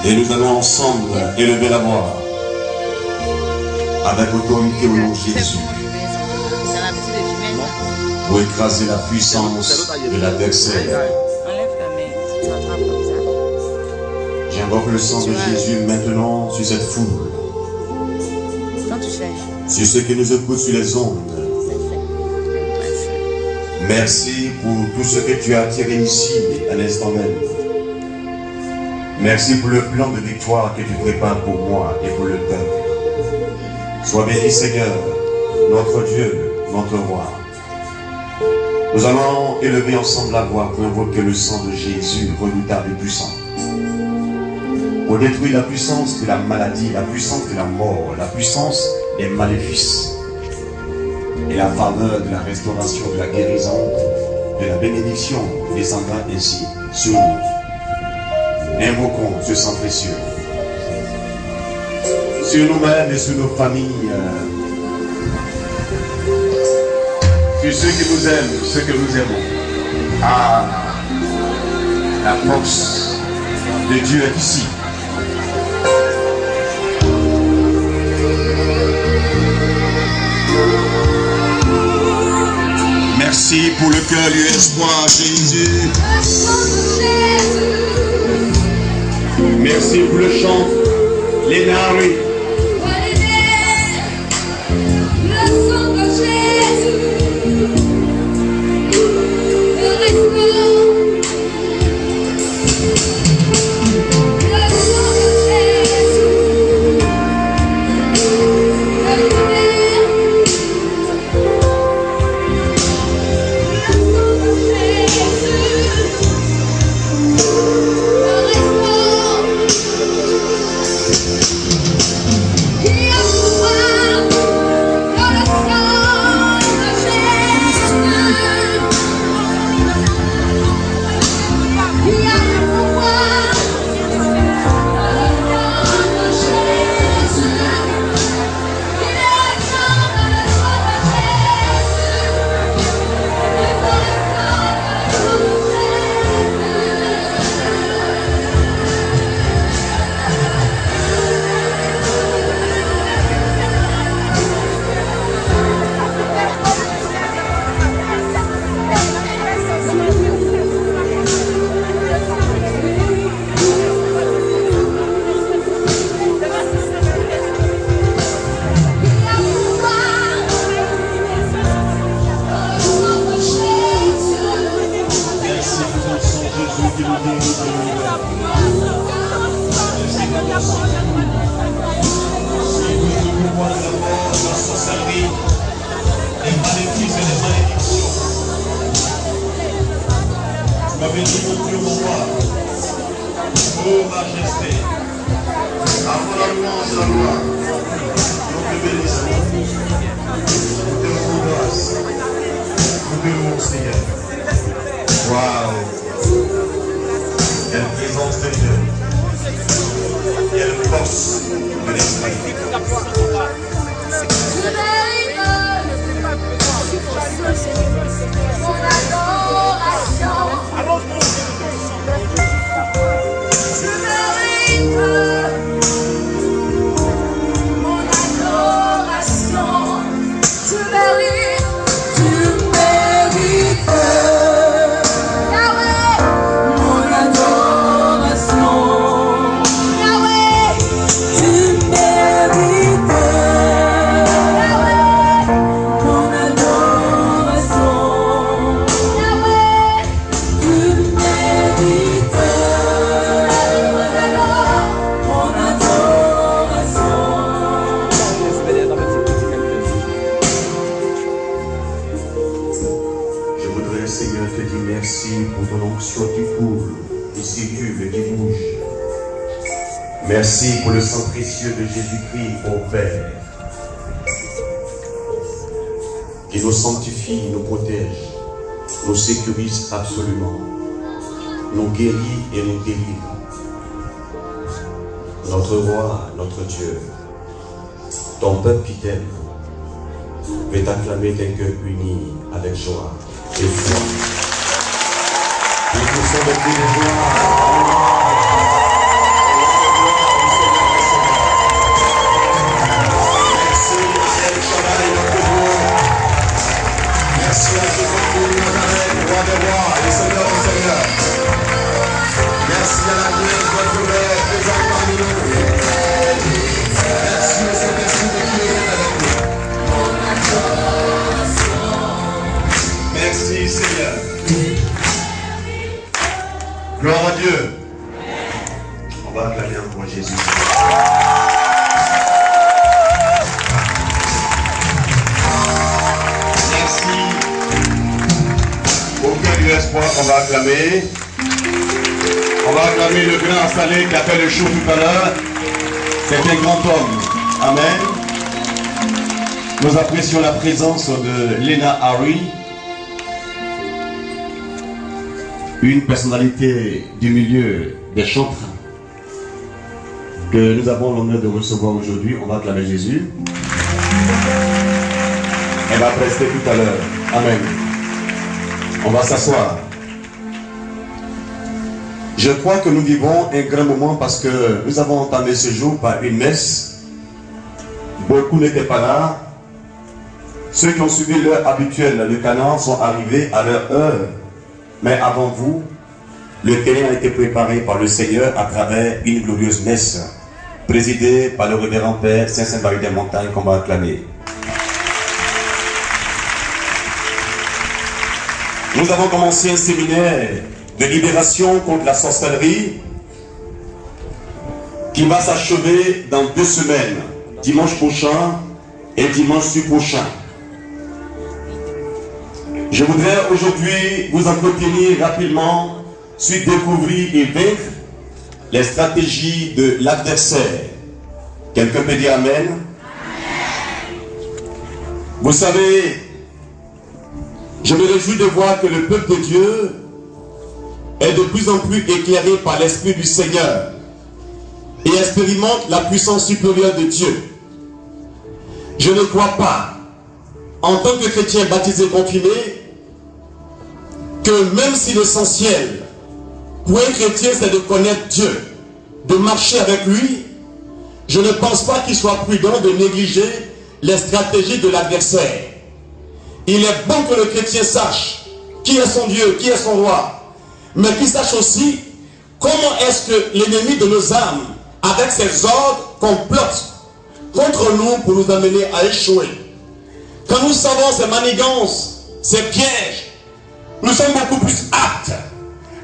Et nous allons ensemble élever la voix avec autorité au nom de Jésus pour écraser la puissance de l'adversaire. J'invoque le sang de Jésus maintenant sur cette foule, sur ceux qui nous écoutent sur les ondes. Merci pour tout ce que tu as tiré ici à l'instant même. Merci pour le plan de victoire que tu prépares pour moi et pour le peuple. Sois béni Seigneur, notre Dieu, notre roi. Nous allons élever ensemble la voix pour invoquer le sang de Jésus, redoutable et puissant, pour détruire la puissance de la maladie, la puissance de la mort, la puissance des maléfices et la faveur de la restauration, de la guérison, de la bénédiction descendra ainsi sur nous. Invoquons ce sang précieux sur nous-mêmes et sur nos familles, sur ceux qui nous aiment, ceux que nous aimons. Ah, la force de Dieu est ici. Merci pour le cœur du espoir, Jésus. Merci pour le chant, les narines. Le sang de Jésus, le restaure. Le sang de Jésus, le libère. Le sang de Jésus, le restaure. Il y a pouvoir dans le sang de Jésus. Il y a pouvoir dans le sang de Jésus. Il est dans le sang de Jésus. Il faut le sang de Oh majesté, avant la louange de la gloire, nous te bénissons, nous te rendons grâce, nous te louons Seigneur. Waouh, quelle présence de Dieu, quelle force de l'esprit. Mon adoration. Tu mérites mon adoration. Tu mérites. Yahweh, mon adoration. Yahweh, tu mérites. Yahweh, mon adoration. Yahweh, tu mérites. Seigneur, te dis merci pour ton onction qui coule, qui circule et qui bouge. Merci pour le sang précieux de Jésus-Christ, ô Père, qui nous sanctifie, nous protège, nous sécurise absolument, nous guérit et nous délivre. Notre roi, notre Dieu, ton peuple qui t'aime, veut t'acclamer d'un cœur uni avec joie et foi. Et nous sommes de joie. à la grâce, votre Père, présent parmi nous. Merci, merci de qui est avec nous. Merci, Seigneur. Gloire à Dieu. On va acclamer encore Jésus. Merci. Au cœur du espoir, on va acclamer. On va acclamer le grand installé qui a fait le show tout à l'heure. C'est un grand homme. Amen. Nous apprécions la présence de Lena Harry, une personnalité du milieu des chantres que nous avons l'honneur de recevoir aujourd'hui. On va acclamer Jésus. Elle va prester tout à l'heure. Amen. On va s'asseoir. Je crois que nous vivons un grand moment parce que nous avons entamé ce jour par une messe. Beaucoup n'étaient pas là. Ceux qui ont suivi l'heure habituelle, le canon, sont arrivés à leur heure. Mais avant vous, le terrain a été préparé par le Seigneur à travers une glorieuse messe, présidée par le révérend Père Saint-Saint-Marie des Montagnes qu'on va acclamer. Nous avons commencé un séminaire de libération contre la sorcellerie qui va s'achever dans 2 semaines, dimanche prochain et dimanche prochain. Je voudrais aujourd'hui vous entretenir rapidement sur découvrir et vaincre les stratégies de l'adversaire. Quelqu'un peut dire Amen? Amen. Vous savez, je me réjouis de voir que le peuple de Dieu est de plus en plus éclairé par l'Esprit du Seigneur et expérimente la puissance supérieure de Dieu. Je ne crois pas, en tant que chrétien baptisé confirmé, que même si l'essentiel pour un chrétien c'est de connaître Dieu, de marcher avec lui, je ne pense pas qu'il soit prudent de négliger les stratégies de l'adversaire. Il est bon que le chrétien sache qui est son Dieu, qui est son roi, mais qu'il sache aussi comment est-ce que l'ennemi de nos âmes, avec ses ordres, complote contre nous pour nous amener à échouer. Quand nous savons ces manigances, ces pièges, nous sommes beaucoup plus aptes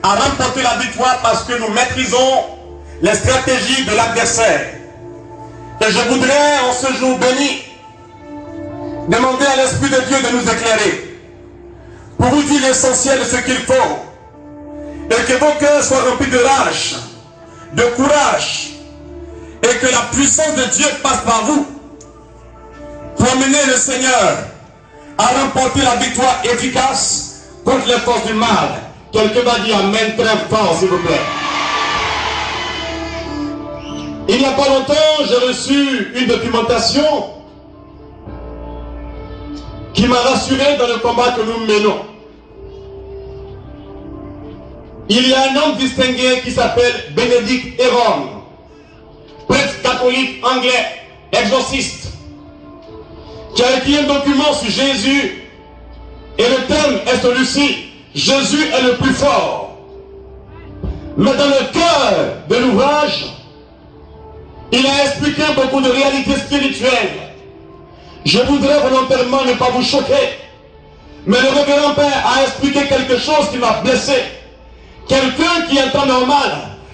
à remporter la victoire parce que nous maîtrisons les stratégies de l'adversaire. Et je voudrais, en ce jour béni, demander à l'Esprit de Dieu de nous éclairer pour vous dire l'essentiel de ce qu'il faut et que vos cœurs soient remplis de rage, de courage et que la puissance de Dieu passe par vous pour amener le Seigneur à remporter la victoire efficace contre les forces du mal. Quelqu'un va dire Amen très fort, s'il vous plaît. Il n'y a pas longtemps, j'ai reçu une documentation qui m'a rassuré dans le combat que nous menons. Il y a un homme distingué qui s'appelle Bénédicte Héron, prêtre catholique anglais, exorciste, qui a écrit un document sur Jésus. Et le thème est celui-ci: Jésus est le plus fort. Mais dans le cœur de l'ouvrage, il a expliqué beaucoup de réalités spirituelles. Je voudrais volontairement ne pas vous choquer, mais le révérend Père a expliqué quelque chose qui m'a blessé. Quelqu'un qui en temps normal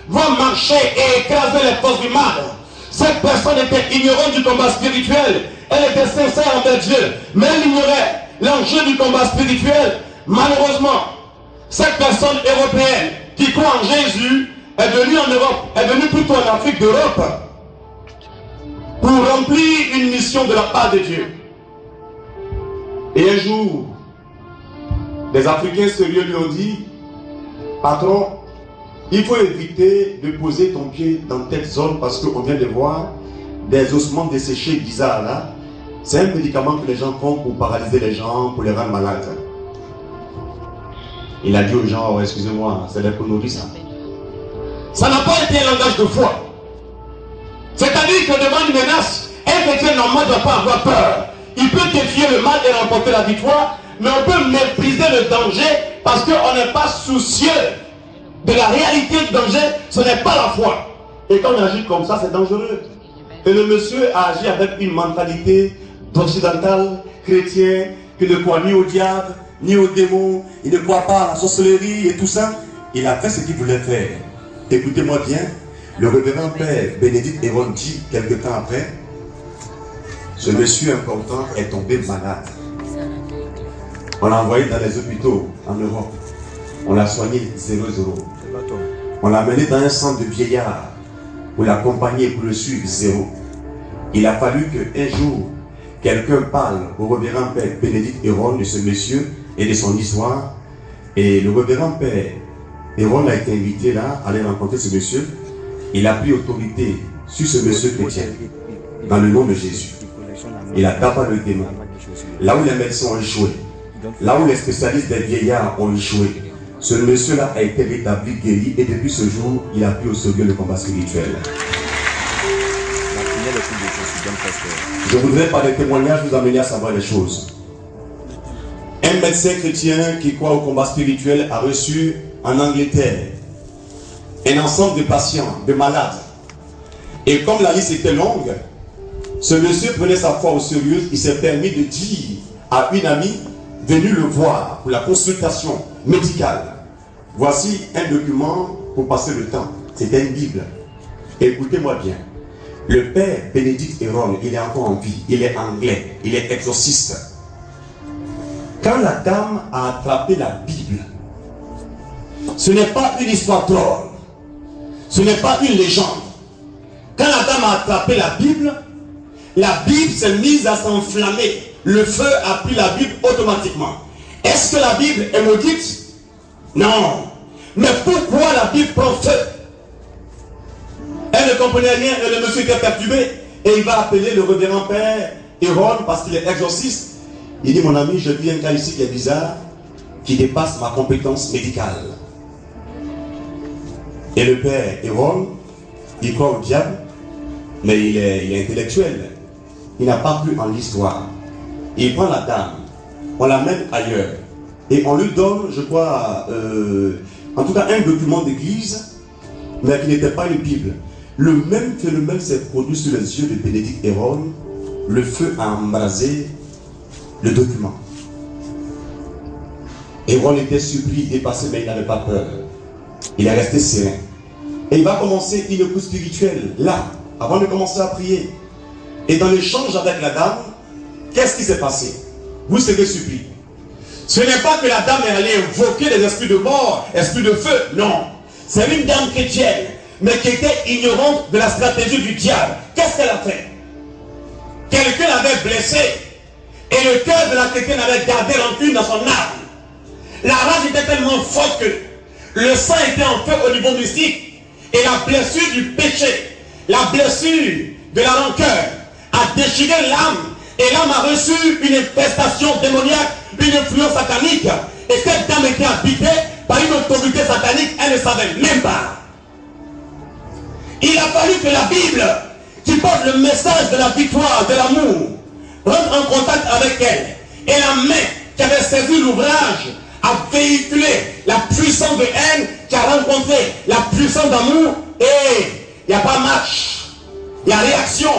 va marcher et écraser les forces du mal. Cette personne était ignorante du combat spirituel. Elle était sincère envers Dieu, mais elle ignorait l'enjeu du combat spirituel. Malheureusement, cette personne européenne qui croit en Jésus est venue en Europe, est venue plutôt en Afrique d'Europe pour remplir une mission de la part de Dieu. Et un jour, des Africains sérieux lui ont dit: patron, il faut éviter de poser ton pied dans telle zone parce qu'on vient de voir des ossements desséchés bizarres là. C'est un médicament que les gens font pour paralyser les gens, pour les rendre malades. Il a dit aux gens: oh, excusez-moi, c'est des conneries ça. Ça n'a pas été un langage de foi. C'est-à-dire que devant une menace, un chrétien normal ne doit pas avoir peur. Il peut défier le mal et remporter la victoire, mais on peut mépriser le danger parce qu'on n'est pas soucieux de la réalité du danger, ce n'est pas la foi. Et quand on agit comme ça, c'est dangereux. Et le monsieur a agi avec une mentalité d'occidental, chrétien, qui ne croit ni au diable, ni aux démons, il ne croit pas à la sorcellerie et tout ça. Il a fait ce qu'il voulait faire. Écoutez-moi bien, le révérend père Bénédicte Héron dit, quelque temps après, ce monsieur important est tombé malade. On l'a envoyé dans les hôpitaux en Europe. On l'a soigné 0,0. On l'a amené dans un centre de vieillards pour l'accompagner, pour le suivre 0. Il a fallu qu'un jour, quelqu'un parle au révérend père Bénédicte Héron de ce monsieur et de son histoire. Et le révérend père Héron a été invité là, à aller rencontrer ce monsieur. Il a pris autorité sur ce monsieur chrétien, dans le nom de Jésus. Il a tapé le démon. Là où les médecins ont échoué, là où les spécialistes des vieillards ont échoué, ce monsieur-là a été rétabli, guéri, et depuis ce jour, il a pris au sérieux le combat spirituel. Je voudrais par des témoignages vous amener à savoir les choses. Un médecin chrétien qui croit au combat spirituel a reçu en Angleterre un ensemble de patients, de malades. Et comme la liste était longue, ce monsieur prenait sa foi au sérieux. Il s'est permis de dire à une amie venue le voir pour la consultation médicale: voici un document pour passer le temps. C'était une Bible. Écoutez-moi bien. Le père Bénédicte Héron, il est encore en vie. Il est anglais. Il est exorciste. Quand la dame a attrapé la Bible, ce n'est pas une histoire drôle. Ce n'est pas une légende. Quand la dame a attrapé la Bible s'est mise à s'enflammer. Le feu a pris la Bible automatiquement. Est-ce que la Bible est maudite? Non. Mais pourquoi la Bible prend feu? Elle ne comprenait rien et le monsieur était perturbé. Et il va appeler le révérend père Héron parce qu'il est exorciste. Il dit: mon ami, je vis un cas ici qui est bizarre, qui dépasse ma compétence médicale. Et le père Héron, il croit au diable, mais il est intellectuel. Il n'a pas cru en l'histoire. Il prend la dame, on l'amène ailleurs, et on lui donne, je crois, en tout cas un document d'église, mais qui n'était pas une Bible. Le même phénomène s'est produit sous les yeux de Bénédicte Héron. Le feu a embrasé le document. Héron était surpris, dépassé, mais il n'avait pas peur. Il est resté serein. Et il va commencer une écoute spirituelle, là, avant de commencer à prier. Et dans l'échange avec la dame, qu'est-ce qui s'est passé? Vous serez surpris. Ce n'est pas que la dame est allée invoquer les esprits de mort, esprits de feu, non. C'est une dame chrétienne, mais qui était ignorante de la stratégie du diable. Qu'est-ce qu'elle a fait? Quelqu'un l'avait blessé, et le cœur de la chrétienne avait gardé rancune dans son âme. La rage était tellement forte que le sang était en feu au niveau mystique, et la blessure du péché, la blessure de la rancœur a déchiré l'âme, et l'âme a reçu une infestation démoniaque, une influence satanique, et cette dame était habitée par une autorité satanique, elle ne savait même pas. Il a fallu que la Bible, qui porte le message de la victoire, de l'amour, rentre en contact avec elle, et la main qui avait saisi l'ouvrage a véhiculé la puissance de haine qui a rencontré la puissance d'amour, et il n'y a pas match, il y a réaction.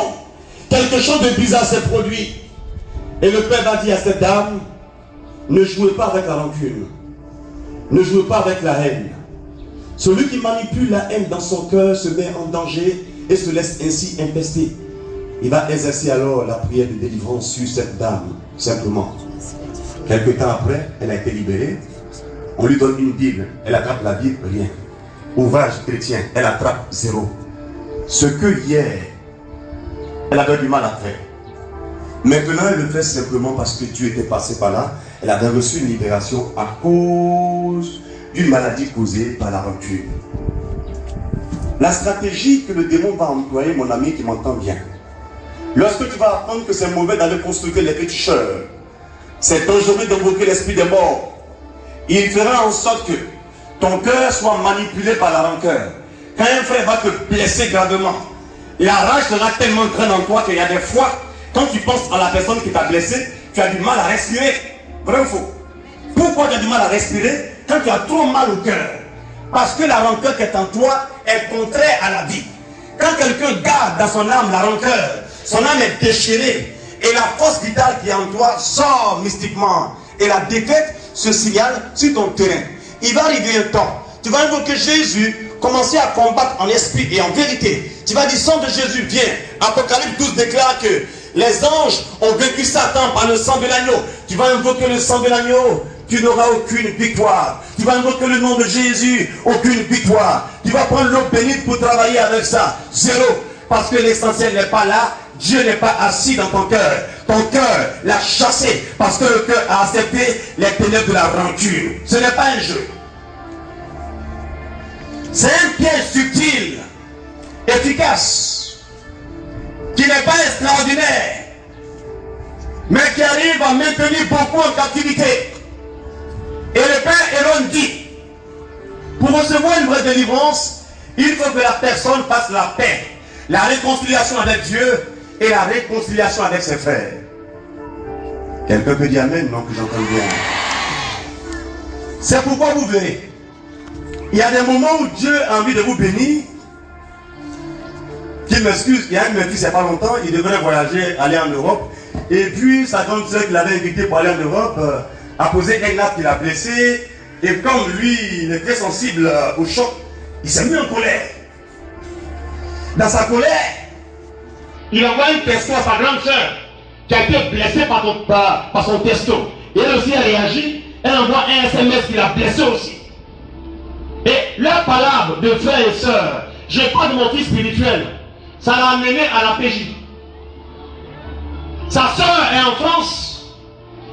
Quelque chose de bizarre s'est produit. Et le père va dire à cette dame: ne jouez pas avec la rancune, ne jouez pas avec la haine. Celui qui manipule la haine dans son cœur se met en danger et se laisse ainsi infester. Il va exercer alors la prière de délivrance sur cette dame, simplement. Quelque temps après, elle a été libérée. On lui donne une Bible, elle attrape la Bible, rien. Ouvrage chrétien, elle attrape 0. Ce que hier, elle avait du mal à faire. Maintenant, elle le fait simplement parce que Dieu était passé par là. Elle avait reçu une libération à cause d'une maladie causée par la rancune. La stratégie que le démon va employer, mon ami qui m'entend bien, lorsque tu vas apprendre que c'est mauvais d'aller construire les péticheurs, c'est dangereux d'invoquer l'esprit des morts, il fera en sorte que ton cœur soit manipulé par la rancœur. Quand un frère va te blesser gravement, la rage sera tellement grande en toi qu'il y a des fois, quand tu penses à la personne qui t'a blessé, tu as du mal à respirer. Vrai ou faux? Pourquoi tu as du mal à respirer? Quand tu as trop mal au cœur. Parce que la rancœur qui est en toi est contraire à la vie. Quand quelqu'un garde dans son âme la rancœur, son âme est déchirée et la force vitale qui est en toi sort mystiquement. Et la défaite se signale sur ton terrain. Il va arriver un temps, tu vas invoquer Jésus, commencer à combattre en esprit et en vérité. Tu vas dire, sang de Jésus, viens. Apocalypse 12 déclare que les anges ont vaincu Satan par le sang de l'agneau. Tu vas invoquer le sang de l'agneau, tu n'auras aucune victoire. Tu vas invoquer le nom de Jésus, aucune victoire. Tu vas prendre l'eau bénite pour travailler avec ça, zéro. Parce que l'essentiel n'est pas là, Dieu n'est pas assis dans ton cœur. Ton cœur l'a chassé parce que le cœur a accepté les ténèbres de la rancune. Ce n'est pas un jeu. C'est un piège subtil, efficace, qui n'est pas extraordinaire, mais qui arrive à maintenir beaucoup en captivité. Et le Père Aaron dit, pour recevoir une vraie délivrance, il faut que la personne fasse la paix, la réconciliation avec Dieu et la réconciliation avec ses frères. Quelqu'un peut dire amen, non, que j'entends bien. C'est pourquoi vous verrez, il y a des moments où Dieu a envie de vous bénir. Qu'il m'excuse, il y a un de mes fils il n'y a pas longtemps, il devrait voyager, aller en Europe. Et puis sa grande sœur qui l'avait invité pour aller en Europe a posé un acte qui l'a blessé. Et comme lui, il est très sensible au choc, il s'est mis en colère. Dans sa colère, il envoie une texto à sa grande sœur qui a été blessée par son texto. Et elle aussi a réagi, elle envoie un SMS qui l'a blessé aussi. Et leur palabre de frères et sœurs, je parle de mon fils spirituel, ça l'a amené à la PJ. Sa sœur est en France,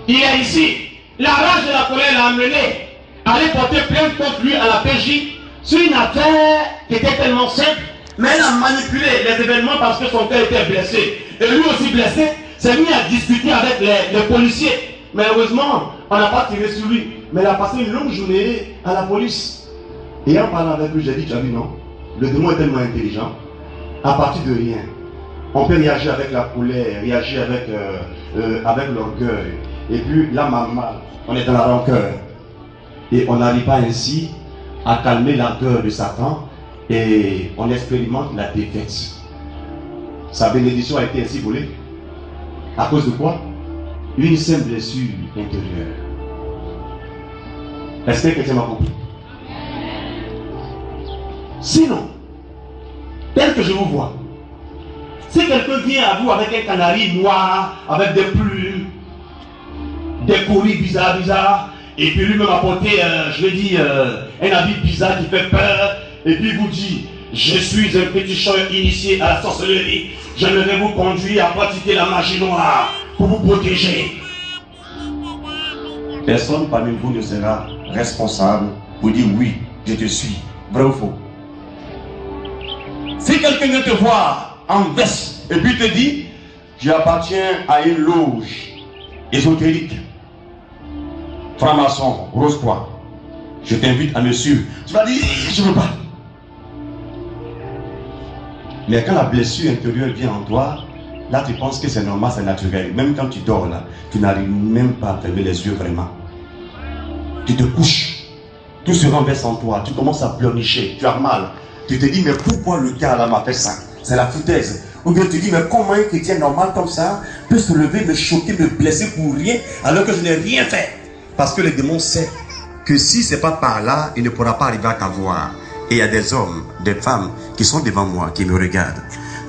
il est ici. La rage de la colère l'a amené à aller porter plainte contre lui à la PJ sur une affaire qui était tellement simple, mais elle a manipulé les événements parce que son cœur était blessé. Et lui aussi blessé, s'est mis à discuter avec les policiers. Mais heureusement, on n'a pas tiré sur lui. Mais il a passé une longue journée à la police. Et en parlant avec lui, j'ai dit, tu as vu, non? Le démon est tellement intelligent. À partir de rien, on peut réagir avec la colère, réagir avec l'orgueil. Et puis là, on est dans la rancœur. Et on n'arrive pas ainsi à calmer l'ardeur de Satan. Et on expérimente la défaite. Sa bénédiction a été ainsi volée. À cause de quoi? Une simple blessure intérieure. Est-ce que quelqu'un m'a compris? Sinon, tel que je vous vois, si quelqu'un vient à vous avec un canari noir, avec des plumes, des courriers bizarres, et puis lui-même apporter, un habit bizarre qui fait peur, et puis vous dit, je suis un petit chat initié à la sorcellerie, j'aimerais vous conduire à pratiquer la magie noire pour vous protéger. Personne parmi vous ne sera responsable pour dire oui, je te suis, vrai ou faux. Si quelqu'un vient te voir en veste et puis te dit, j'appartiens à une loge ésotérique, franc-maçon, rose-croix, je t'invite à me suivre. Tu vas dire, je ne veux pas. Mais quand la blessure intérieure vient en toi, là tu penses que c'est normal, c'est naturel. Même quand tu dors là, tu n'arrives même pas à fermer les yeux vraiment. Tu te couches, tout se renverse en toi, tu commences à pleurnicher, tu as mal. Tu te dis, mais pourquoi le gars là m'a fait ça? C'est la foutaise. Ou bien tu te dis, mais comment un chrétien normal comme ça peut se lever, me choquer, me blesser pour rien, alors que je n'ai rien fait? Parce que le démon sait que si ce n'est pas par là, il ne pourra pas arriver à t'avoir. Et il y a des hommes, des femmes qui sont devant moi, qui me regardent,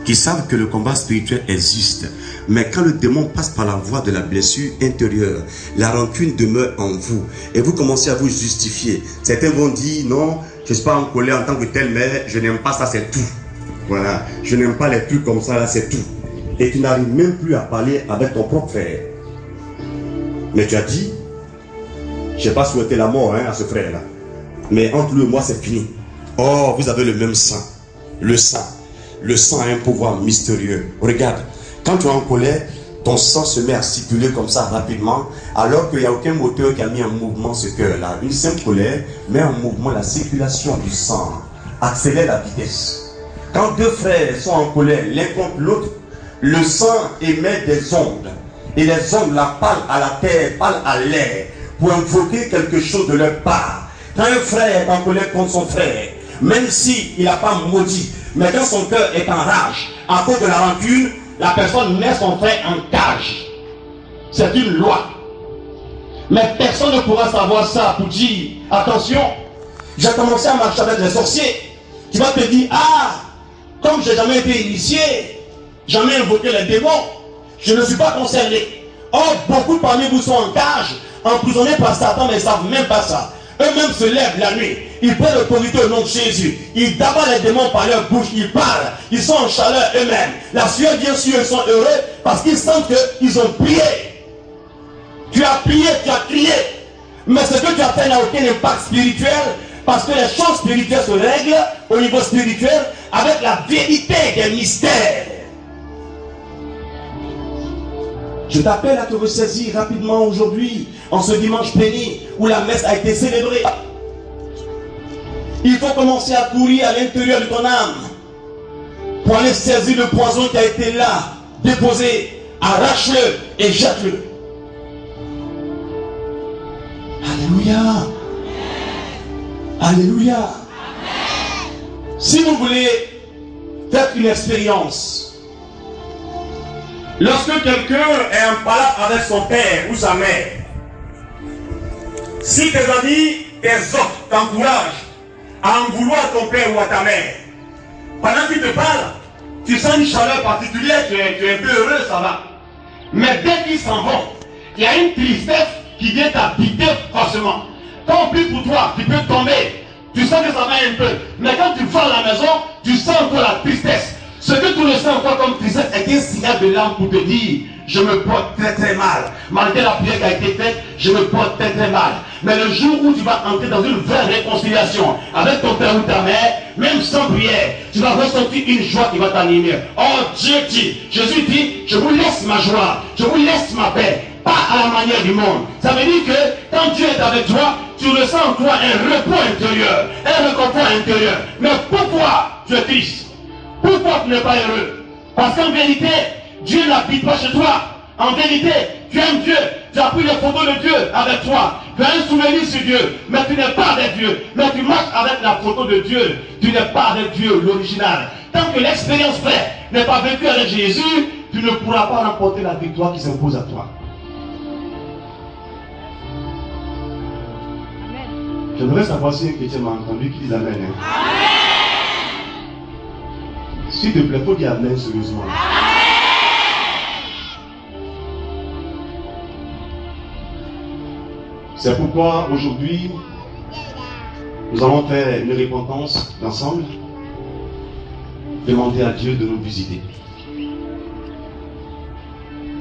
qui savent que le combat spirituel existe. Mais quand le démon passe par la voie de la blessure intérieure, la rancune demeure en vous. Et vous commencez à vous justifier. Certains vont dire, non, je ne suis pas en colère en tant que tel, mais je n'aime pas ça, c'est tout. Voilà, je n'aime pas les trucs comme ça, là, c'est tout. Et tu n'arrives même plus à parler avec ton propre frère. Mais tu as dit, je n'ai pas souhaité la mort à ce frère-là. Mais entre lui et moi, c'est fini. Oh, vous avez le même sang. Le sang. Le sang a un pouvoir mystérieux. Regarde, quand tu es en colère, ton sang se met à circuler comme ça rapidement, alors qu'il n'y a aucun moteur qui a mis en mouvement ce cœur-là. Une simple colère met en mouvement la circulation du sang, accélère la vitesse. Quand deux frères sont en colère, l'un contre l'autre, le sang émet des ondes. Et les ondes la parlent à la terre, parlent à l'air, pour invoquer quelque chose de leur part. Quand un frère est en colère contre son frère, même s'il n'a pas maudit, mais quand son cœur est en rage, à cause de la rancune, la personne met son frère en cage. C'est une loi. Mais personne ne pourra savoir ça pour dire, attention, j'ai commencé à marcher avec les sorciers. Tu vas te dire, ah, comme j'ai jamais été initié, jamais invoqué les démons, je ne suis pas concerné. Or, beaucoup parmi vous sont en cage, emprisonnés par Satan, mais ils ne savent même pas ça. Eux-mêmes se lèvent la nuit, ils prennent l'autorité au nom de Jésus, ils d'abattent les démons par leur bouche, ils parlent, ils sont en chaleur eux-mêmes. La sueur vient sur eux, ils sont heureux parce qu'ils sentent qu'ils ont prié. Tu as prié, tu as crié, mais ce que tu as fait n'a aucun impact spirituel parce que les choses spirituelles se règlent au niveau spirituel avec la vérité des mystères. Je t'appelle à te ressaisir rapidement aujourd'hui, en ce dimanche béni, où la messe a été célébrée. Il faut commencer à courir à l'intérieur de ton âme pour aller saisir le poison qui a été là, déposé, arrache-le et jette-le. Alléluia. Alléluia. Amen. Si vous voulez faire une expérience, lorsque quelqu'un est en palabre avec son père ou sa mère, si tes amis, tes hôtes t'encouragent à en vouloir à ton père ou à ta mère, pendant qu'ils te parlent, tu sens une chaleur particulière, tu es un peu heureux, ça va. Mais dès qu'ils s'en vont, il y a une tristesse qui vient t'habiter forcément. Quand on prie pour toi, tu peux tomber, tu sens que ça va un peu. Mais quand tu vas à la maison, tu sens encore la tristesse. Ce que tu ressens encore comme tristesse est un signal de l'âme pour te dire, je me porte très très mal. Malgré la prière qui a été faite, je me porte très très mal. Mais le jour où tu vas entrer dans une vraie réconciliation avec ton père ou ta mère, même sans prière, tu vas ressentir une joie qui va t'animer. Oh Dieu dit, Jésus dit, je vous laisse ma joie, je vous laisse ma paix, pas à la manière du monde. Ça veut dire que quand Dieu est avec toi, tu ressens en toi un repos intérieur, un réconfort intérieur. Mais pourquoi tu es triste? Pourquoi tu n'es pas heureux? Parce qu'en vérité, Dieu n'habite pas chez toi. En vérité, tu aimes Dieu. Tu as pris les photos de Dieu avec toi. Tu as un souvenir sur Dieu. Mais tu n'es pas avec Dieu. Mais tu marches avec la photo de Dieu. Tu n'es pas avec Dieu, l'original. Tant que l'expérience vraie n'est pas vécue avec Jésus, tu ne pourras pas remporter la victoire qui s'impose à toi. J'aimerais savoir si un chrétien m'a entendu qui dit Amen. Amen. S'il te plaît, il faut dire Amen sérieusement. C'est pourquoi aujourd'hui, nous allons faire une repentance ensemble, demander à Dieu de nous visiter.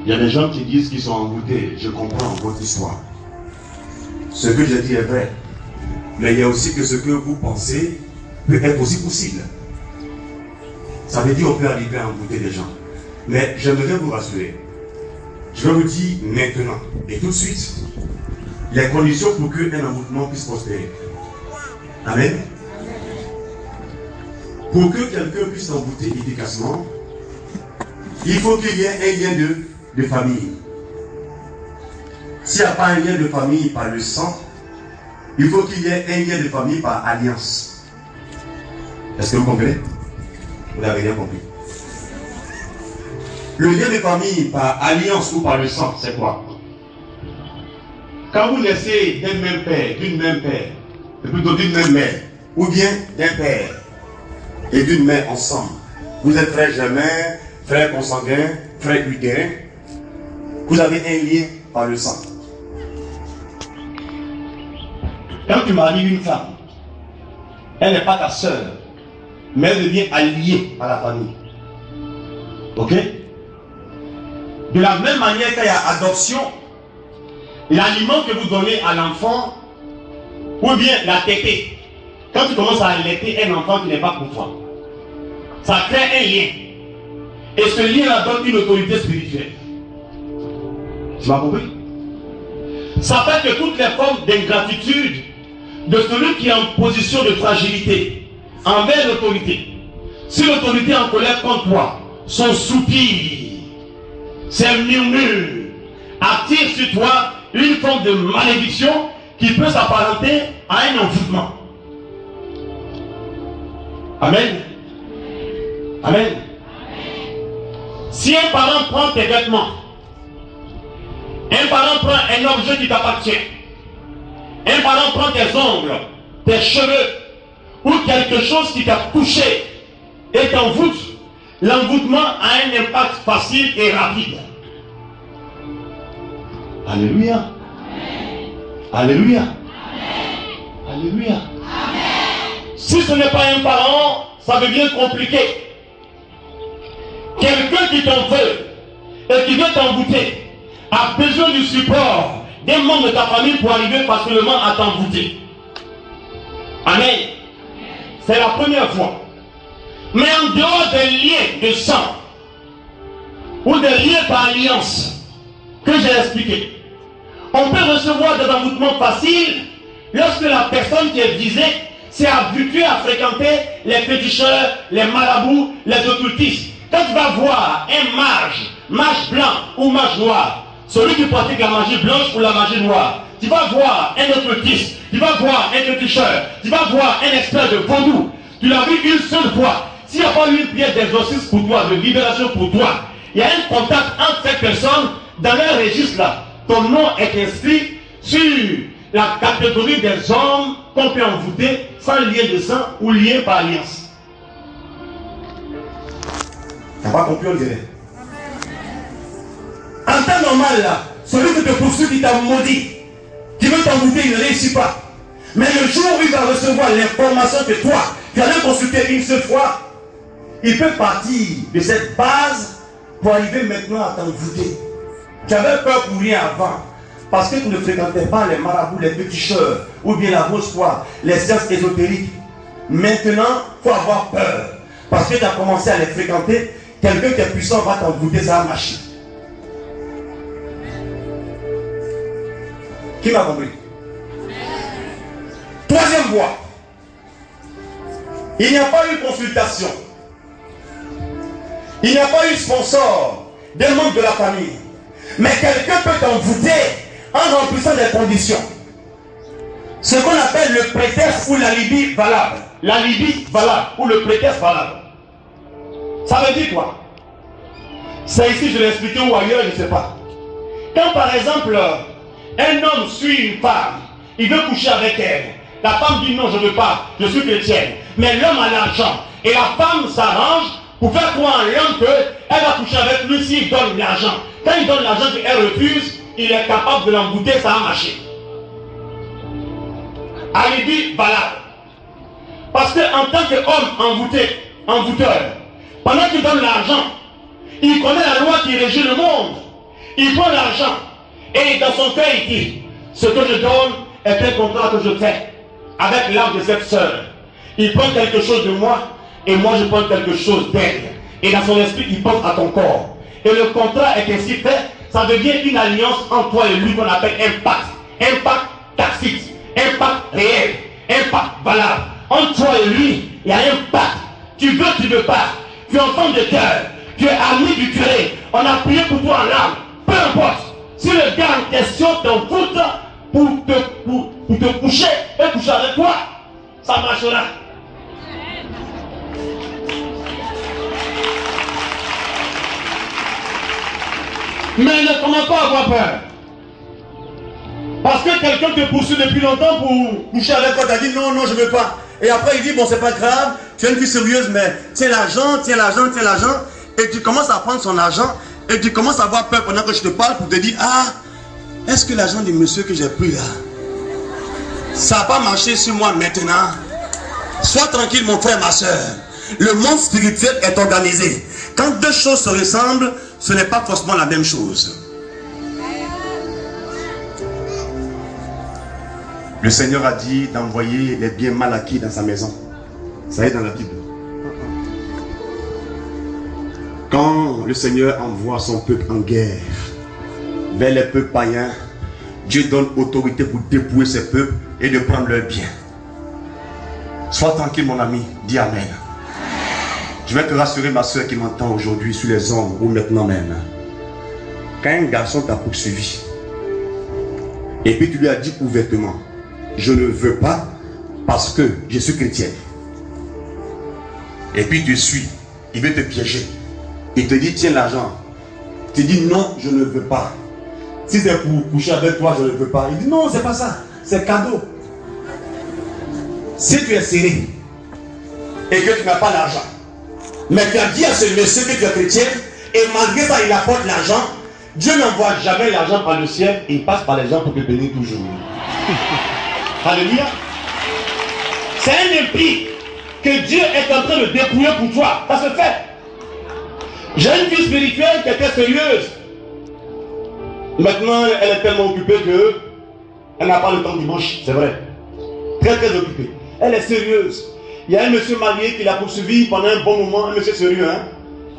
Il y a des gens qui disent qu'ils sont envoûtés. Je comprends votre histoire. Ce que j'ai dit est vrai. Mais il y a aussi que ce que vous pensez peut être aussi possible. Ça veut dire qu'on peut arriver à envoûter des gens. Mais j'aimerais vous rassurer. Je vais vous dire maintenant et tout de suite les conditions pour qu'un envoûtement puisse prospérer. Amen. Pour que quelqu'un puisse envoûter efficacement, il faut qu'il y ait un lien de famille. S'il n'y a pas un lien de famille par le sang, il faut qu'il y ait un lien de famille par alliance. Est-ce que vous comprenez? Vous n'avez rien compris. Le lien de famille par alliance ou par le sang, c'est quoi? Quand vous naissez d'un même père, d'une même mère, plutôt d'une même mère, ou bien d'un père et d'une mère ensemble, vous êtes frères germains, frères consanguins, frères utérins, vous avez un lien par le sang. Quand tu maries une femme, elle n'est pas ta sœur, mais elle devient alliée à la famille. Ok? De la même manière qu'il y a adoption, l'aliment que vous donnez à l'enfant, ou bien la tétée, quand tu commences à allaiter un enfant qui n'est pas pour toi, ça crée un lien. Et ce lien-là donne une autorité spirituelle. Tu m'as compris? Ça fait que toutes les formes d'ingratitude de celui qui est en position de fragilité envers l'autorité, si l'autorité est en colère contre toi, son soupir, ses murmures attirent sur toi une forme de malédiction qui peut s'apparenter à un envoûtement. Amen. Amen. Si un parent prend tes vêtements, un parent prend un objet qui t'appartient, un parent prend tes ongles, tes cheveux, ou quelque chose qui t'a touché et t'envoûte, l'envoûtement a un impact facile et rapide. Alléluia. Alléluia. Alléluia. Si ce n'est pas un parent, ça devient compliqué. Quelqu'un qui t'en veut et qui veut t'envoûter a besoin du support d'un membre de ta famille pour arriver facilement à t'envoûter. Amen. C'est la première fois. Mais en dehors des liens de sang ou des liens par alliance que j'ai expliqué, on peut recevoir des envoûtements faciles lorsque la personne qui est visée s'est habituée à fréquenter les féticheurs, les marabouts, les occultistes. Quand tu vas voir un mage blanc ou mage noir, celui qui pratique la magie blanche ou la magie noire, tu vas voir un occultiste, tu vas voir un féticheur, tu vas voir un expert de vaudou. Tu l'as vu une seule fois. S'il n'y a pas eu une prière d'exorcisme pour toi, de libération pour toi, il y a un contact entre cette personne dans leur registre là. Ton nom est inscrit sur la catégorie des hommes qu'on peut envoûter sans lien de sang ou lien par alliance. Tu n'as pas compris, on dirait. En temps normal, là, celui qui te poursuit, qui t'a maudit, qui veut t'envoûter, il ne réussit pas. Mais le jour où il va recevoir l'information que toi, tu allais consulter une seule fois, il peut partir de cette base pour arriver maintenant à t'envoûter. Tu avais peur pour rien avant, parce que tu ne fréquentais pas les marabouts, les féticheurs, ou bien la grosse foi, les sciences ésotériques. Maintenant, il faut avoir peur, parce que tu as commencé à les fréquenter. Quelqu'un qui est puissant va t'envoûter, ça va marcher. Qui m'a compris? Troisième voie. Il n'y a pas eu consultation. Il n'y a pas eu sponsor d'un membre de la famille. Mais quelqu'un peut t'envoûter en remplissant des conditions. Ce qu'on appelle le prétexte ou l'alibi valable. L'alibi valable ou le prétexte valable. Ça veut dire quoi? C'est ici, je l'ai expliqué ou ailleurs, je ne sais pas. Quand par exemple, un homme suit une femme, il veut coucher avec elle. La femme dit non, je ne veux pas, je suis chrétienne. Mais l'homme a l'argent. Et la femme s'arrange pour faire croire à l'homme qu'elle va coucher avec lui s'il donne l'argent. Quand il donne l'argent et qu'elle refuse, il est capable de l'embouter, ça a marché. Alibi valable. Parce qu'en tant qu'homme envoûteur, pendant qu'il donne l'argent, il connaît la loi qui régit le monde. Il prend l'argent et dans son cœur il dit, ce que je donne est un contrat que je fais avec l'âme de cette sœur. Il prend quelque chose de moi et moi je prends quelque chose d'elle. Et dans son esprit il pense à ton corps. Et le contrat est ainsi fait, ça devient une alliance entre toi et lui qu'on appelle un pacte. Un pacte tacite, un pacte réel, un pacte valable. Entre toi et lui, il y a un pacte. Tu veux, tu ne veux pas. Tu es enfant de cœur. Tu es ami du curé. On a prié pour toi en larmes. Peu importe. Si le gars en question t'envoûte pour te coucher et coucher avec toi, ça marchera. Mais ne commence pas à avoir peur. Parce que quelqu'un te poursuit depuis longtemps pour coucher avec toi, tu as dit non, non, je ne veux pas. Et après il dit bon, c'est pas grave, tu es une fille sérieuse, mais tiens l'argent, tiens l'argent, tiens l'argent. Et tu commences à prendre son argent et tu commences à avoir peur pendant que je te parle pour te dire ah, est-ce que l'argent du monsieur que j'ai pris là, ça n'a pas marché sur moi maintenant? Sois tranquille mon frère, ma soeur. Le monde spirituel est organisé. Quand deux choses se ressemblent, ce n'est pas forcément la même chose. Le Seigneur a dit d'envoyer les biens mal acquis dans sa maison. Ça est dans la Bible. Quand le Seigneur envoie son peuple en guerre vers les peuples païens, Dieu donne autorité pour dépouiller ses peuples et de prendre leurs biens. Sois tranquille mon ami, dis Amen. Je vais te rassurer ma soeur qui m'entend aujourd'hui sur les hommes ou maintenant même. Quand un garçon t'a poursuivi et puis tu lui as dit ouvertement, je ne veux pas parce que je suis chrétienne. Et puis tu suis, il veut te piéger. Il te dit tiens l'argent. Tu dis non, je ne veux pas. Si c'est pour coucher avec toi, je ne veux pas. Il dit non, c'est pas ça, c'est cadeau. Si tu es serré et que tu n'as pas l'argent, mais tu as dit à ce monsieur que tu es chrétien, et malgré ça il apporte l'argent, Dieu n'envoie jamais l'argent par le ciel, il passe par les gens pour te bénir toujours. Alléluia. C'est un impie que Dieu est en train de dépouiller pour toi. Ça se fait. J'ai une vie spirituelle qui était sérieuse. Maintenant, elle est tellement occupée qu'elle n'a pas le temps dimanche, c'est vrai. Très très occupée. Elle est sérieuse. Il y a un monsieur marié qui l'a poursuivi pendant un bon moment, un monsieur sérieux. Hein?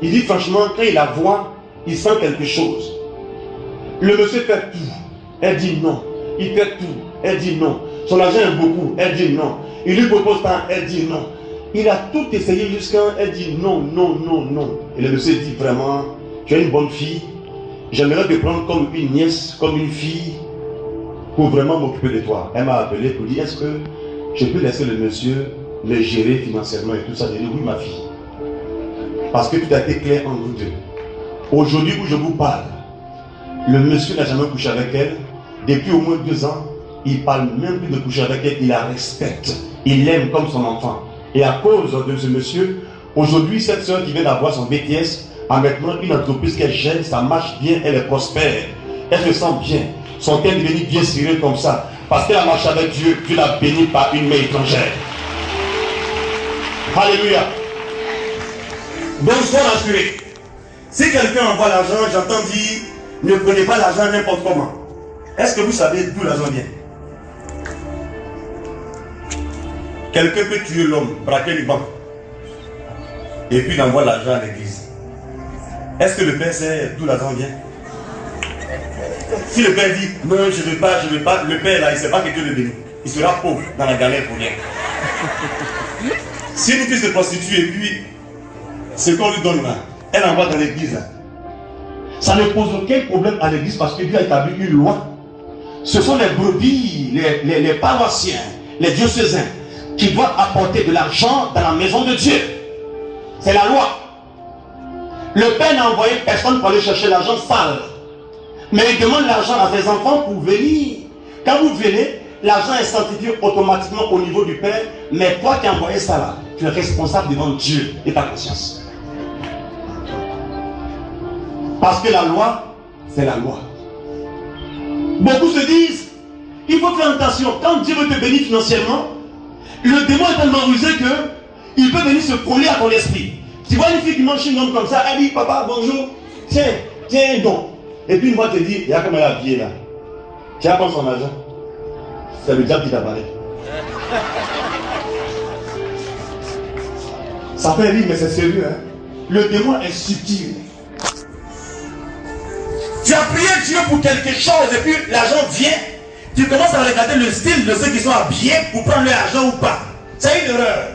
Il dit franchement, quand il la voit, il sent quelque chose. Le monsieur fait tout. Elle dit non. Il fait tout. Elle dit non. Son argent est beaucoup. Elle dit non. Il lui propose tant. Elle dit non. Il a tout essayé jusqu'à... Elle dit non, non, non, non. Et le monsieur dit vraiment, tu es une bonne fille. J'aimerais te prendre comme une nièce, comme une fille, pour vraiment m'occuper de toi. Elle m'a appelé pour dire, est-ce que je peux laisser le monsieur me gérer financièrement et tout ça? J'ai dit, oui ma fille. Parce que tout a été clair entre vous deux. Aujourd'hui où je vous parle, le monsieur n'a jamais couché avec elle. Depuis au moins 2 ans, il ne parle même plus de coucher avec elle. Il la respecte. Il l'aime comme son enfant. Et à cause de ce monsieur, aujourd'hui, cette soeur qui vient d'avoir son BTS a maintenant une entreprise qu'elle gère, ça marche bien, elle est prospère. Elle se sent bien. Son cœur est devenu bien sérieux comme ça. Parce qu'elle a marché avec Dieu, Dieu l'a béni par une main étrangère. Alléluia. Donc sois rassuré. Si quelqu'un envoie l'argent, j'entends dire, ne prenez pas l'argent n'importe comment. Est-ce que vous savez d'où l'argent vient? Quelqu'un peut tuer l'homme, braquer les banques, et puis il envoie l'argent à l'église. Est-ce que le père sait d'où l'argent vient? Si le père dit non, je ne veux pas, le père là, il ne sait pas que Dieu le bénit. Il sera pauvre dans la galère pour rien. Si une fille se prostitue et puis ce qu'on lui donne là, elle envoie dans l'église là, ça ne pose aucun problème à l'église parce que Dieu a établi une loi. Ce sont les brebis, les paroissiens, les diocésains qui doivent apporter de l'argent dans la maison de Dieu. C'est la loi. Le père n'a envoyé personne pour aller chercher l'argent sale. Mais il demande l'argent à ses enfants pour venir. Quand vous venez, l'argent est sanctifié automatiquement au niveau du père. Mais toi qui as envoyé ça là, tu es responsable devant Dieu et ta conscience. Parce que la loi, c'est la loi. Beaucoup se disent, il faut faire attention. Quand Dieu veut te bénir financièrement, le démon est tellement rusé qu'il peut venir se coller à ton esprit. Tu vois une fille qui mange une homme comme ça, elle dit, papa, bonjour, tiens un don. Et puis une fois, te dit, il y a comme elle a habillé là. Tu as pas son argent. C'est le diable qui t'apparaît. Ça fait rire, mais c'est sérieux. Hein? Le démon est subtil. Tu as prié Dieu pour quelque chose et puis l'argent vient. Tu commences à regarder le style de ceux qui sont habillés pour prendre leur argent ou pas. C'est une erreur.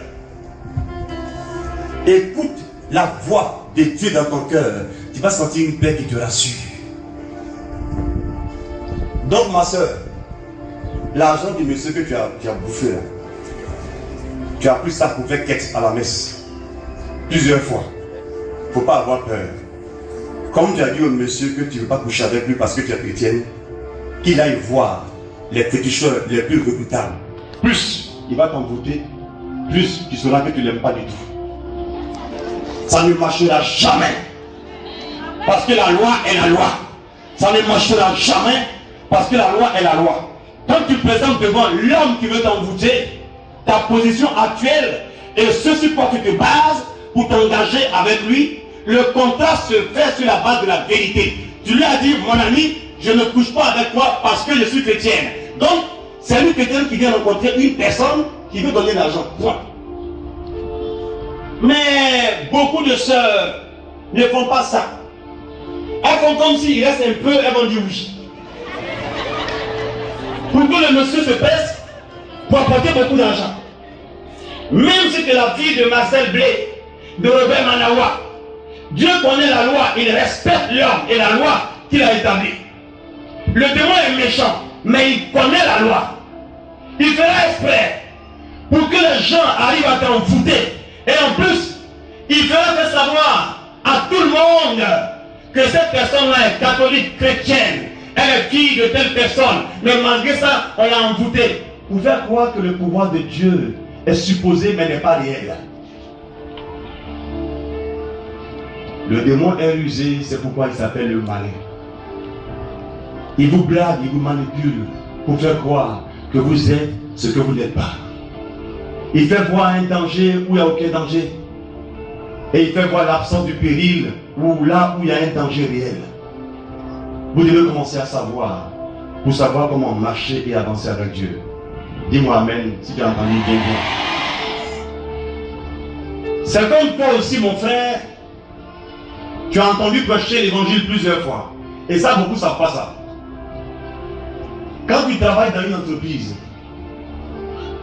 Écoute la voix de Dieu dans ton cœur. Tu vas sentir une paix qui te rassure. Donc ma soeur, l'argent du monsieur que tu as bouffé là, tu as pris ça pour faire quête à la messe. Plusieurs fois. Il ne faut pas avoir peur. Comme tu as dit au monsieur que tu ne veux pas coucher avec lui parce que tu es chrétienne, qu'il aille voir les féticheurs les plus redoutables. Plus il va t'envoûter, plus tu sauras que tu ne l'aimes pas du tout. Ça ne marchera jamais. Parce que la loi est la loi. Ça ne marchera jamais parce que la loi est la loi. Quand tu présentes devant l'homme qui veut t'envoûter, ta position actuelle et ce sur quoi tu te bases pour t'engager avec lui, le contrat se fait sur la base de la vérité. Tu lui as dit, mon ami, je ne couche pas avec toi parce que je suis chrétienne. Donc, c'est une chrétienne qui vient rencontrer une personne qui veut donner l'argent. Point. Mais beaucoup de sœurs ne font pas ça. Elles font comme s'il reste un peu, elles vont dire oui. Pour que le monsieur se baisse pour apporter beaucoup d'argent. Même si c'est la fille de Marcel Blé, de Robert Manawa, Dieu connaît la loi, il respecte l'homme et la loi qu'il a établie. Le démon est méchant, mais il connaît la loi. Il fera exprès pour que les gens arrivent à t'envoûter. Et en plus, il fera faire savoir à tout le monde que cette personne-là est catholique, chrétienne. Elle est fille de telle personne. Mais malgré ça, on l'a envoûtée. Pour faire croire que le pouvoir de Dieu est supposé mais n'est pas réel. Le démon est rusé, c'est pourquoi il s'appelle le malin. Il vous blague, il vous manipule pour faire croire que vous êtes ce que vous n'êtes pas. Il fait voir un danger où il n'y a aucun danger. Et il fait voir l'absence du péril ou là où il y a un danger réel. Vous devez commencer à savoir, pour savoir comment marcher et avancer avec Dieu. Dis-moi Amen si tu as entendu bien. C'est comme toi aussi mon frère, tu as entendu prêcher l'évangile plusieurs fois. Et ça, beaucoup ne savent pas ça. Quand tu travailles dans une entreprise,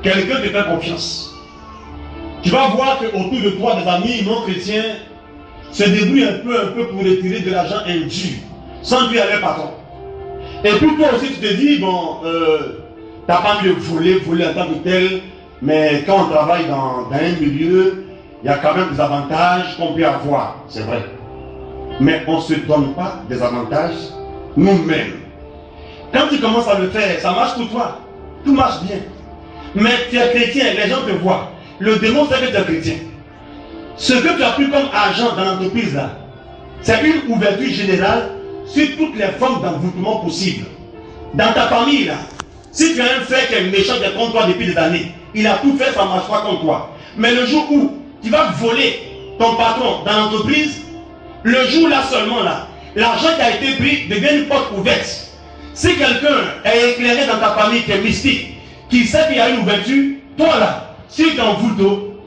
quelqu'un te fait confiance. Tu vas voir qu'autour de toi, des amis non chrétiens se débrouillent un peu pour retirer de l'argent indu, sans lui aller patron. Et puis toi aussi, tu te dis, bon, t'as pas mieux voler en tant que tel, mais quand on travaille dans un milieu, il y a quand même des avantages qu'on peut avoir, c'est vrai. Mais on ne se donne pas des avantages nous-mêmes. Quand tu commences à le faire, ça marche pour toi. Tout marche bien. Mais tu es chrétien, les gens te voient. Le démon sait que tu es chrétien. Ce que tu as pris comme argent dans l'entreprise là, c'est une ouverture générale sur toutes les formes d'envoûtement possibles. Dans ta famille là, si tu as un frère qui est méchant, qui est contre toi depuis des années, il a tout fait, ça ne marche pas contre toi. Mais le jour où tu vas voler ton patron dans l'entreprise, le jour là seulement là, l'argent qui a été pris devient une porte ouverte. Si quelqu'un est éclairé dans ta famille qui est mystique, qui sait qu'il y a une ouverture, toi là, si tu envoûtes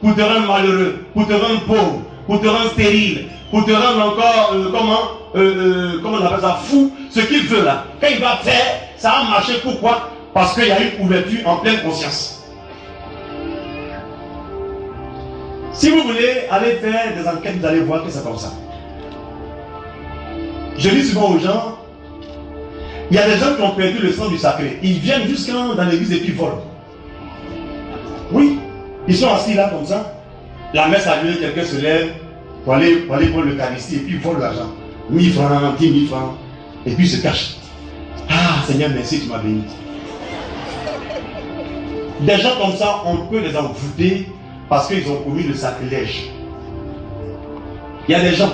pour te rendre malheureux, pour te rendre pauvre, pour te rendre stérile, pour te rendre encore, comment on appelle ça, fou, ce qu'il veut là, quand il va faire, ça va marcher. Pourquoi? Parce qu'il y a une ouverture en pleine conscience. Si vous voulez aller faire des enquêtes, vous allez voir que c'est comme ça. Je dis souvent aux gens, il y a des gens qui ont perdu le sang du sacré. Ils viennent jusqu'à dans l'église et puis volent. Oui, ils sont assis là comme ça. La messe a lieu, quelqu'un se lève pour aller prendre l'Eucharistie et puis ils volent l'argent. 1000 francs, 10 000 francs. Et puis ils se cachent. Ah Seigneur, merci, tu m'as béni. Des gens comme ça, on peut les envoûter parce qu'ils ont commis le sacrilège. Il y a des gens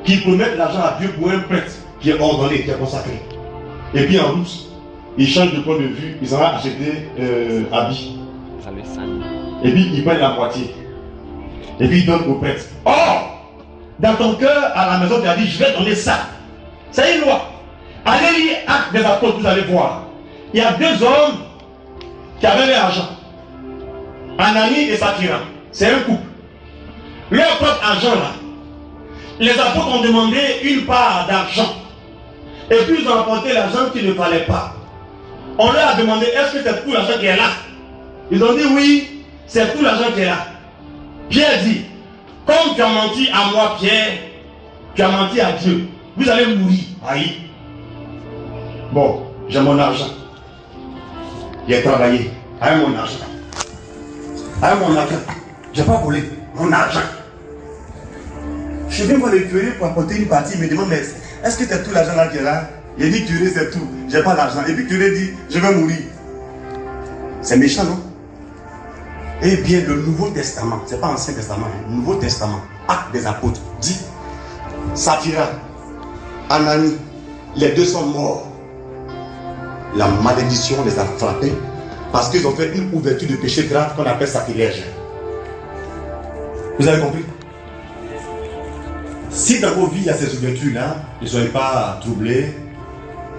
qui promettent l'argent à Dieu pour un prêtre qui est ordonné, qui est consacré. Et puis en route, ils changent de point de vue, ils en ont acheté habits. Et puis ils prennent la moitié. Et puis ils donnent au prêtre. Or, dans ton cœur, à la maison, tu as dit, je vais donner ça. C'est une loi. Allez lire Actes des Apôtres, vous allez voir. Il y a deux hommes qui avaient l'argent. Anani et Saphira. C'est un couple. Leur propre argent là. Les apôtres ont demandé une part d'argent. Et puis ils ont apporté l'argent qu'il ne fallait pas. On leur a demandé, est-ce que c'est tout l'argent qui est là? Ils ont dit oui, c'est tout l'argent qui est là. Pierre dit, comme tu as menti à moi Pierre, tu as menti à Dieu. Vous allez mourir. Aïe. Bon, j'ai mon argent. J'ai travaillé. Avec mon argent. Avec mon argent. Je n'ai pas volé. Mon argent. Je viens voir le curé pour apporter une partie. Il me demande, mais est-ce que c'est tout l'argent là qui est là? Il dit, curé, c'est tout. J'ai pas l'argent. Et puis curé dit, je vais mourir. C'est méchant, non? Eh bien, le Nouveau Testament, c'est pas Ancien Testament, le Nouveau Testament, Actes des Apôtres, dit, Saphira, Anani, les deux sont morts. La malédiction les a frappés parce qu'ils ont fait une ouverture de péché grave qu'on appelle sacrilège. Vous avez compris? Si dans vos vies il y a ces ouvertures-là, ne soyez pas troublés.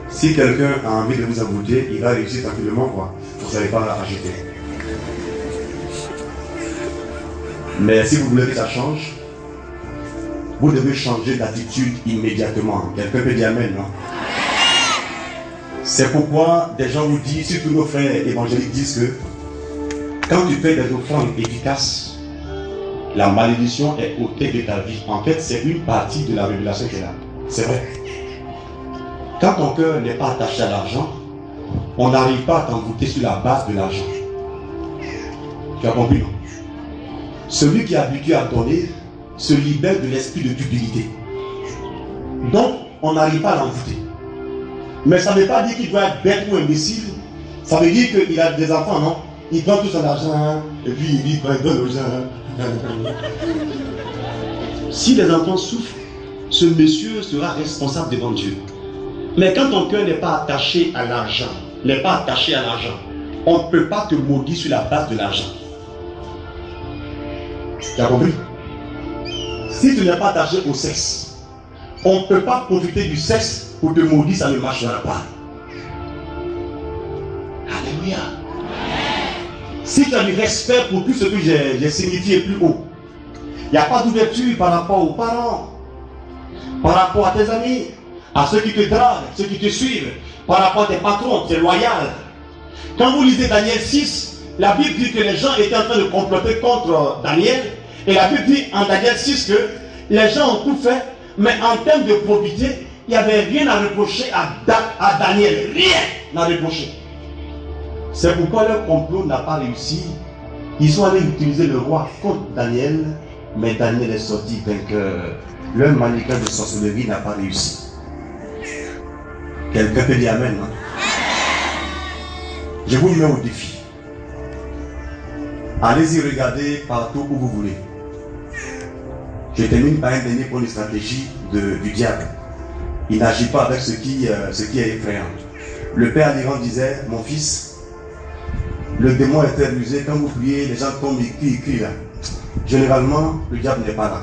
Si quelqu'un a envie de vous envoûter, il va réussir tranquillement, quoi. Vous ne savez pas agiter. Mais si vous voulez que ça change, vous devez changer d'attitude immédiatement. Quelqu'un peut dire Amen, non? C'est pourquoi des gens vous disent, surtout nos frères évangéliques disent que quand tu fais des offrandes efficaces, la malédiction est ôtée de ta vie. En fait, c'est une partie de la révélation qui est là. C'est vrai. Quand ton cœur n'est pas attaché à l'argent, On n'arrive pas à t'envoûter sur la base de l'argent. Tu as compris, non? Celui qui est habitué à donner se libère de l'esprit de cupidité. Donc, on n'arrive pas à l'envoûter. Mais ça ne veut pas dire qu'il doit être bête ou imbécile. Ça veut dire qu'il a des enfants, non? Il donne tout son argent, et puis il dit, il donne aux gens. Si les enfants souffrent, ce monsieur sera responsable devant Dieu. Mais quand ton cœur n'est pas attaché à l'argent, on ne peut pas te maudire sur la base de l'argent. Tu as compris? Si tu n'es pas attaché au sexe, on ne peut pas profiter du sexe pour te maudire, ça ne marchera pas. Alléluia. Si tu as du respect pour tout ce que j'ai signifié plus haut, il n'y a pas d'ouverture par rapport aux parents, par rapport à tes amis, à ceux qui te draguent, ceux qui te suivent, par rapport à tes patrons, tes loyales. Quand vous lisez Daniel 6, la Bible dit que les gens étaient en train de comploter contre Daniel. Et la Bible dit en Daniel 6 que les gens ont tout fait, mais en termes de probité, il n'y avait rien à reprocher à Daniel. Rien à reprocher. C'est pourquoi leur complot n'a pas réussi. Ils sont allés utiliser le roi contre Daniel, mais Daniel est sorti vainqueur. Leur mannequin de sorcellerie n'a pas réussi. Quelqu'un peut dire amen, hein? Je vous mets au défi. Allez-y regarder partout où vous voulez. Je termine par un dernier point de stratégie du diable. Il n'agit pas avec ce qui est effrayant. Le père d'Iran disait, mon fils, le démon est très rusé. Quand vous priez, les gens tombent et crient là. Généralement, le diable n'est pas là.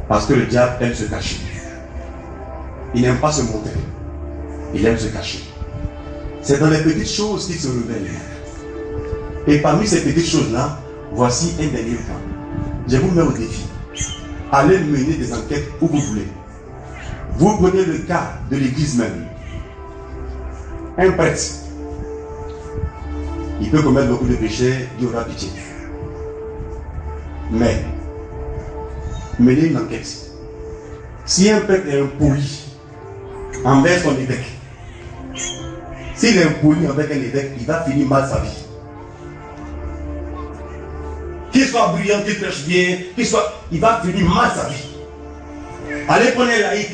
Parce que le diable aime se cacher. Il n'aime pas se montrer. Il aime se cacher. C'est dans les petites choses qu'il se révèle. Et parmi ces petites choses-là, voici un dernier point. Je vous mets au défi. Allez mener des enquêtes où vous voulez. Vous prenez le cas de l'église même. Un prêtre, il peut commettre beaucoup de péchés, Dieu aura pitié. Mais, menez une enquête. Si un prêtre est impoli envers son évêque, s'il est impoli avec un évêque, il va finir mal sa vie. Qu'il soit brillant, qu'il prêche bien, il va finir mal sa vie. Allez prendre un laïc,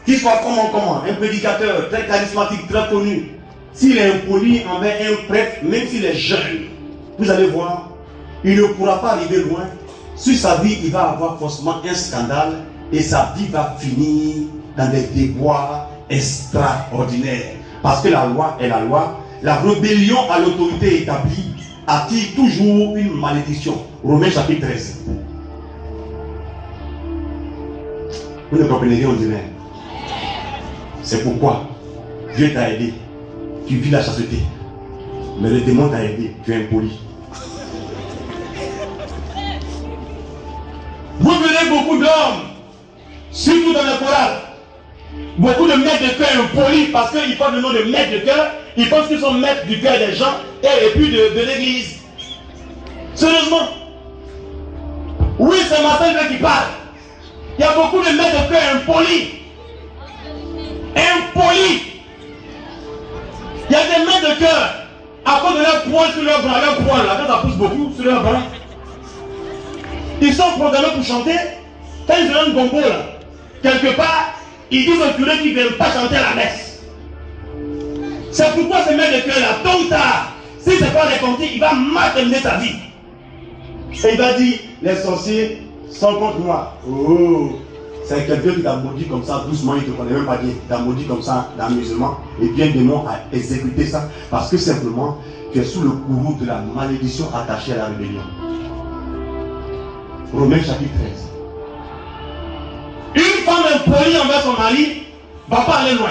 qu'il soit comment, un prédicateur très charismatique, très connu. S'il est impoli envers un prêtre, même s'il est jeune, vous allez voir, il ne pourra pas arriver loin. Sur sa vie, il va avoir forcément un scandale et sa vie va finir dans des déboires extraordinaires. Parce que la loi est la loi. La rébellion à l'autorité établie attire toujours une malédiction. Romains chapitre 13. Vous ne comprenez rien, on dirait. C'est pourquoi Dieu t'a aidé. Tu vis la chasteté. Mais le démon t'a aidé. Tu es impoli. Vous verrez beaucoup d'hommes, surtout dans le Coran, beaucoup de maîtres de cœur impolis parce qu'ils portent le nom de maîtres de cœur. Ils pensent qu'ils sont maîtres du cœur des gens et puis de l'église. Sérieusement. Oui, c'est Martin qui parle. Il y a beaucoup de maîtres de cœur impolis. Impolis. Il y a des maîtres de cœur à cause de leur poing sur leur bras. Leur poing là, quand ça pousse beaucoup sur leur bras. Ils sont programmés pour chanter. Quand ils ont un gombo là, quelque part, ils disent au curé qu'ils ne viennent pas chanter la messe. C'est pourquoi ce maître de cœur là, tôt ou tard, si ce n'est pas récompensé, il va mal terminer sa vie. Et il va dire, les sorciers sont contre moi. Oh, c'est quelqu'un qui t'a maudit comme ça, doucement, il ne te connaît même pas bien. Il t'a maudit comme ça, d'amusement. Et bien le démon a exécuté ça. Parce que simplement, tu es sous le courroux de la malédiction attachée à la rébellion. Romains chapitre 13. Une femme impolie envers son mari ne va pas aller loin.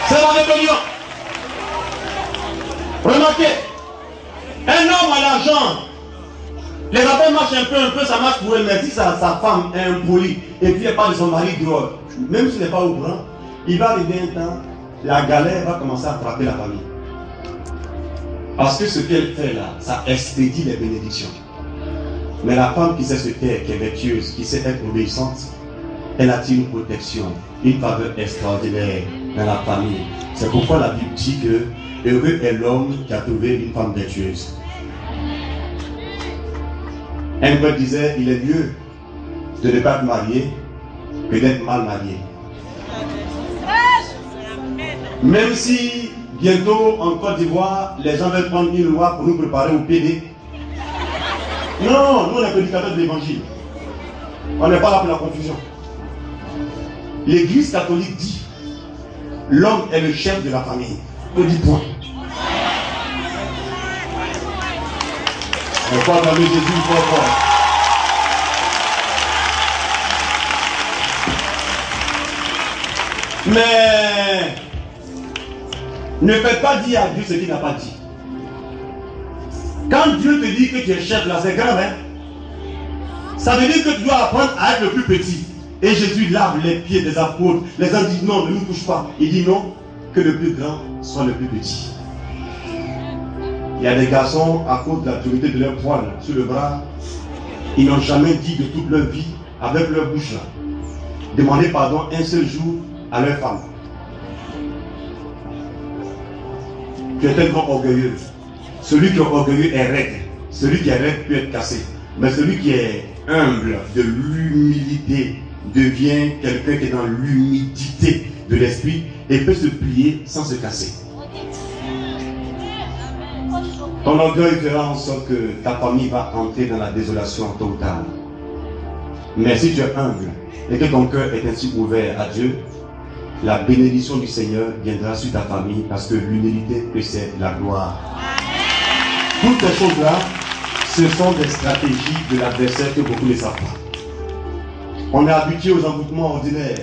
C'est la rébellion. Remarquez, un homme à l'argent, les affaires marchent un peu, ça marche pour elle, mais si sa femme est impolie et puis elle parle de son mari drôle, même s'il n'est pas au courant, il va arriver un temps, la galère va commencer à frapper la famille. Parce que ce qu'elle fait là, ça expédie les bénédictions. Mais la femme qui sait se taire, qui est vertueuse, qui sait être obéissante, elle attire une protection, une faveur extraordinaire dans la famille. C'est pourquoi la Bible dit que heureux est l'homme qui a trouvé une femme vertueuse. Un poète disait, il est mieux de ne pas être marié que d'être mal marié. Même si bientôt en Côte d'Ivoire, les gens veulent prendre une loi pour nous préparer au PD. Non, nous on est prédicateurs de l'évangile. On n'est pas là pour la confusion. L'église catholique dit, l'homme est le chef de la famille. On dit point. On parle de Jésus fort. Mais ne faites pas dire à Dieu ce qu'il n'a pas dit. Quand Dieu te dit que tu es chef là, c'est grave, hein? Ça veut dire que tu dois apprendre à être le plus petit. Et Jésus lave les pieds des apôtres. Les gens disent non, ne nous touche pas. Il dit non, que le plus grand soit le plus petit. Il y a des garçons, à cause de la dureté de leur poil sur le bras, ils n'ont jamais dit de toute leur vie, avec leur bouche là, demander pardon un seul jour à leur femme. Tu es tellement orgueilleux. Celui qui est orgueilleux est raide. Celui qui est raide peut être cassé. Mais celui qui est humble, de l'humilité, devient quelqu'un qui est dans l'humidité de l'esprit et peut se plier sans se casser. Ton orgueil fera en sorte que ta famille va entrer dans la désolation totale. Mais si tu es humble et que ton cœur est ainsi ouvert à Dieu, la bénédiction du Seigneur viendra sur ta famille parce que l'humilité précède la gloire. Toutes ces choses-là, ce sont des stratégies de l'adversaire que beaucoup ne savent pas. On est habitué aux envoûtements ordinaires.